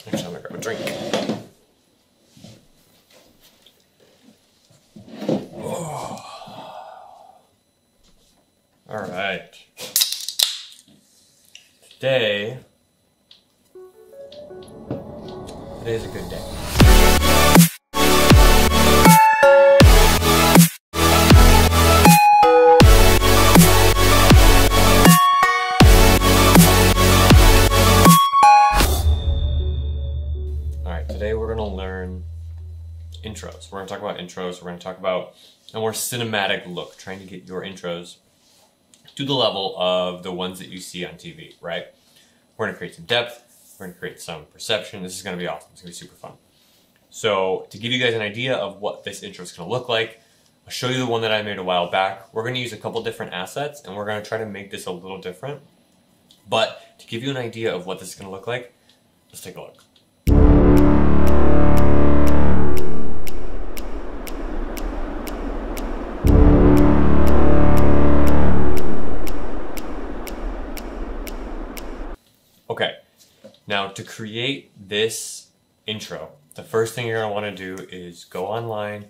Actually, I'm gonna grab a drink. All right. Today's a good day. All right, today we're gonna learn intros. We're gonna talk about intros. We're gonna talk about a more cinematic look, trying to get your intros to the level of the ones that you see on TV, right? We're gonna create some depth, we're gonna create some perception. This is gonna be awesome, it's gonna be super fun. So to give you guys an idea of what this intro is gonna look like, I'll show you the one that I made a while back. We're gonna use a couple different assets and we're gonna try to make this a little different. But to give you an idea of what this is gonna look like, let's take a look. Okay, now to create this intro, the first thing you're going to want to do is go online,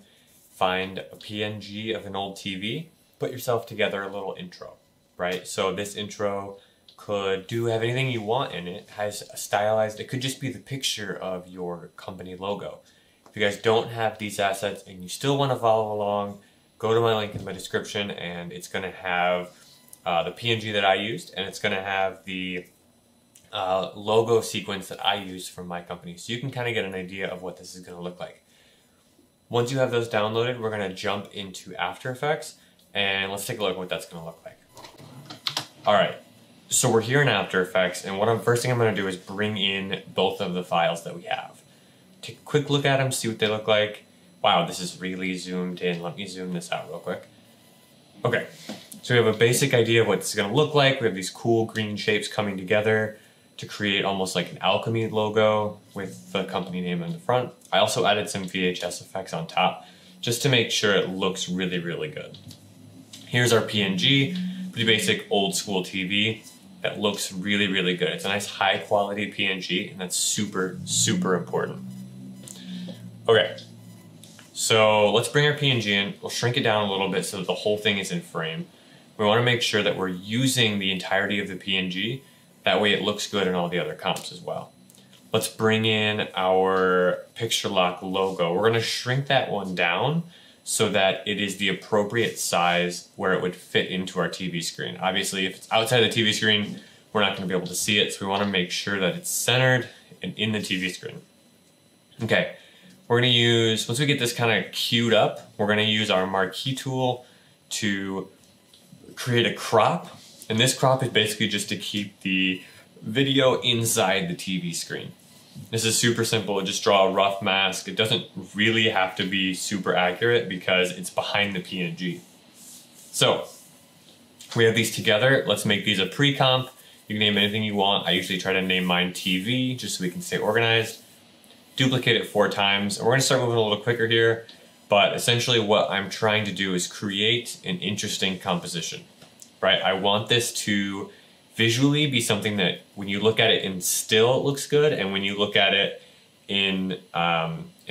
find a PNG of an old TV, put yourself together a little intro, right? So this intro could have anything you want in it, has a stylized, it could just be the picture of your company logo. If you guys don't have these assets and you still want to follow along, go to my link in my description and it's going to have the PNG that I used and it's going to have the logo sequence that I use from my company. So you can kind of get an idea of what this is going to look like. Once you have those downloaded, we're going to jump into After Effects and let's take a look at what that's going to look like. All right, so we're here in After Effects and first thing I'm going to do is bring in both of the files that we have. Take a quick look at them, see what they look like. Wow, this is really zoomed in. Let me zoom this out real quick. Okay, so we have a basic idea of what this is going to look like. We have these cool green shapes coming together to create almost like an alchemy logo with the company name in the front. I also added some VHS effects on top just to make sure it looks really, really good. Here's our PNG, pretty basic old school TV that looks really, really good. It's a nice high quality PNG and that's super, super important. Okay, so let's bring our PNG in. We'll shrink it down a little bit so that the whole thing is in frame. We want to make sure that we're using the entirety of the PNG. That way it looks good in all the other comps as well. Let's bring in our Picture Lock logo. We're going to shrink that one down so that it is the appropriate size where it would fit into our TV screen. Obviously, if it's outside the TV screen, we're not going to be able to see it, so we want to make sure that it's centered and in the TV screen. Okay, we're going to use, once we get this kind of queued up, we're going to use our marquee tool to create a crop. And this crop is basically just to keep the video inside the TV screen. This is super simple. Just draw a rough mask. It doesn't really have to be super accurate because it's behind the PNG. So we have these together. Let's make these a pre-comp. You can name anything you want. I usually try to name mine TV just so we can stay organized. Duplicate it 4 times. And we're going to start moving a little quicker here. But essentially what I'm trying to do is create an interesting composition. Right? I want this to visually be something that when you look at it in still, it looks good, and when you look at it in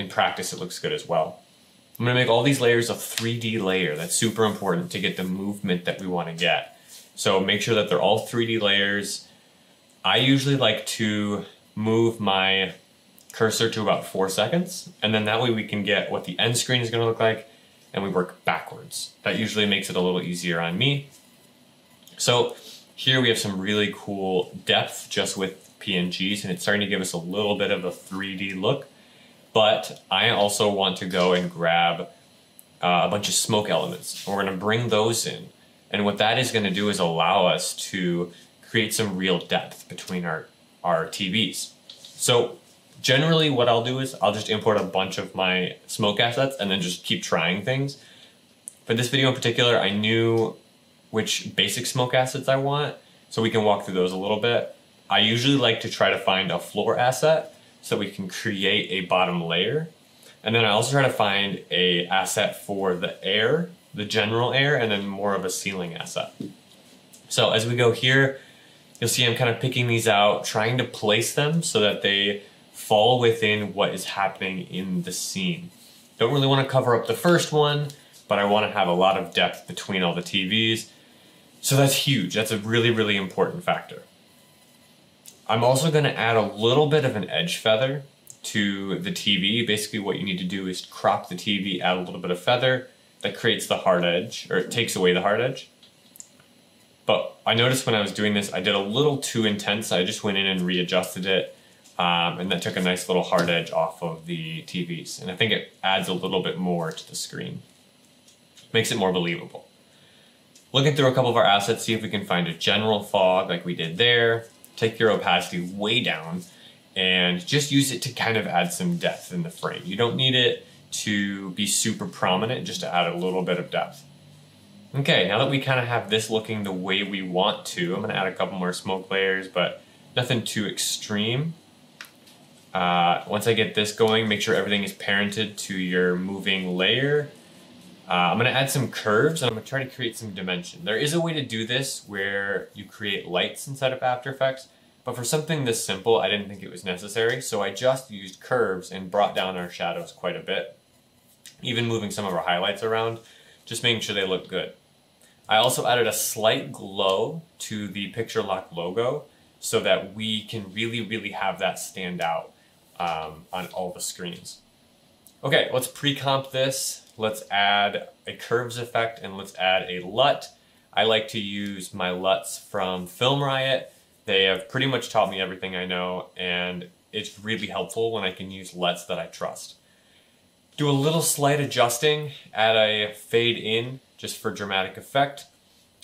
practice, it looks good as well. I'm going to make all these layers a 3D layer. That's super important to get the movement that we want to get. So make sure that they're all 3D layers. I usually like to move my cursor to about 4 seconds, and then that way we can get what the end screen is going to look like, and we work backwards. That usually makes it a little easier on me. So here we have some really cool depth just with PNGs and it's starting to give us a little bit of a 3D look, but I also want to go and grab a bunch of smoke elements. We're going to bring those in, and what that is going to do is allow us to create some real depth between our TVs. So generally what I'll do is I'll just import a bunch of my smoke assets and then just keep trying things. For this video in particular, I knew which basic smoke assets I want, so we can walk through those a little bit. I usually like to try to find a floor asset so we can create a bottom layer. And then I also try to find a asset for the air, the general air, and then more of a ceiling asset. So as we go here, you'll see I'm kind of picking these out, trying to place them so that they fall within what is happening in the scene. Don't really want to cover up the first one, but I want to have a lot of depth between all the TVs. So that's huge. That's a really, really important factor. I'm also going to add a little bit of an edge feather to the TV. Basically what you need to do is crop the TV, add a little bit of feather that creates the hard edge, or it takes away the hard edge. But I noticed when I was doing this, I did a little too intense. I just went in and readjusted it, and that took a nice little hard edge off of the TVs. And I think it adds a little bit more to the screen. Makes it more believable. Looking through a couple of our assets, see if we can find a general fog like we did there. Take your opacity way down and just use it to kind of add some depth in the frame. You don't need it to be super prominent, just to add a little bit of depth. Okay, now that we kind of have this looking the way we want to, I'm going to add a couple more smoke layers, but nothing too extreme. Once I get this going, make sure everything is parented to your moving layer. I'm going to add some curves, and I'm going to try to create some dimension. There is a way to do this where you create lights inside of After Effects, but for something this simple, I didn't think it was necessary, so I just used curves and brought down our shadows quite a bit. Even moving some of our highlights around, just making sure they look good. I also added a slight glow to the Picture Lock logo so that we can really, really have that stand out on all the screens. Okay, let's pre-comp this. Let's add a curves effect and let's add a LUT. I like to use my LUTs from Film Riot. They have pretty much taught me everything I know, and it's really helpful when I can use LUTs that I trust. Do a little slight adjusting, add a fade in just for dramatic effect,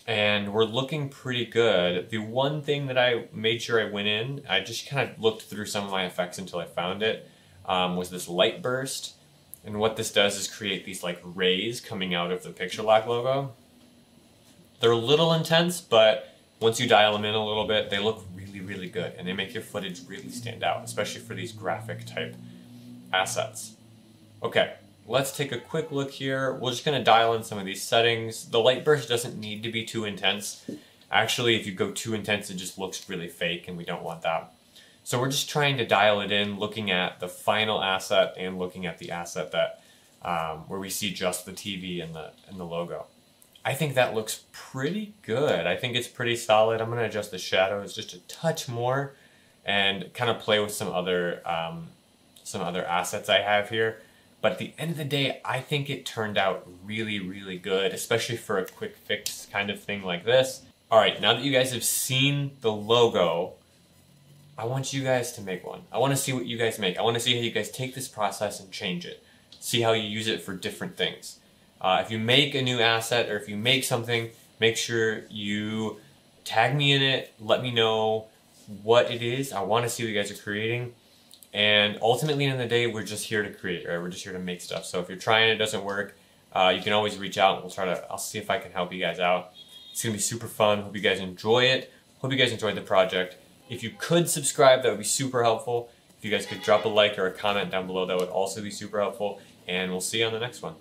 and we're looking pretty good. The one thing that I made sure I went in, I just kind of looked through some of my effects until I found it, was this light burst. And what this does is create these like rays coming out of the Picture Lock logo. They're a little intense, but once you dial them in a little bit, they look really, really good, and they make your footage really stand out, especially for these graphic type assets. Okay, let's take a quick look here. We're just gonna dial in some of these settings. The light burst doesn't need to be too intense. Actually, if you go too intense, it just looks really fake, and we don't want that. So we're just trying to dial it in, looking at the final asset and looking at the asset that where we see just the TV and the logo. I think that looks pretty good. I think it's pretty solid. I'm going to adjust the shadows just a touch more and kind of play with some other assets I have here. But at the end of the day, I think it turned out really, really good, especially for a quick fix kind of thing like this. All right, now that you guys have seen the logo, I want you guys to make one. I want to see what you guys make. I want to see how you guys take this process and change it. See how you use it for different things. If you make a new asset or if you make something, make sure you tag me in it. Let me know what it is. I want to see what you guys are creating. And ultimately, in the day, we're just here to create, right? We're just here to make stuff. So if you're trying and it doesn't work, you can always reach out and I'll see if I can help you guys out. It's going to be super fun. Hope you guys enjoy it. Hope you guys enjoyed the project. If you could subscribe, that would be super helpful. If you guys could drop a like or a comment down below, that would also be super helpful. And we'll see you on the next one.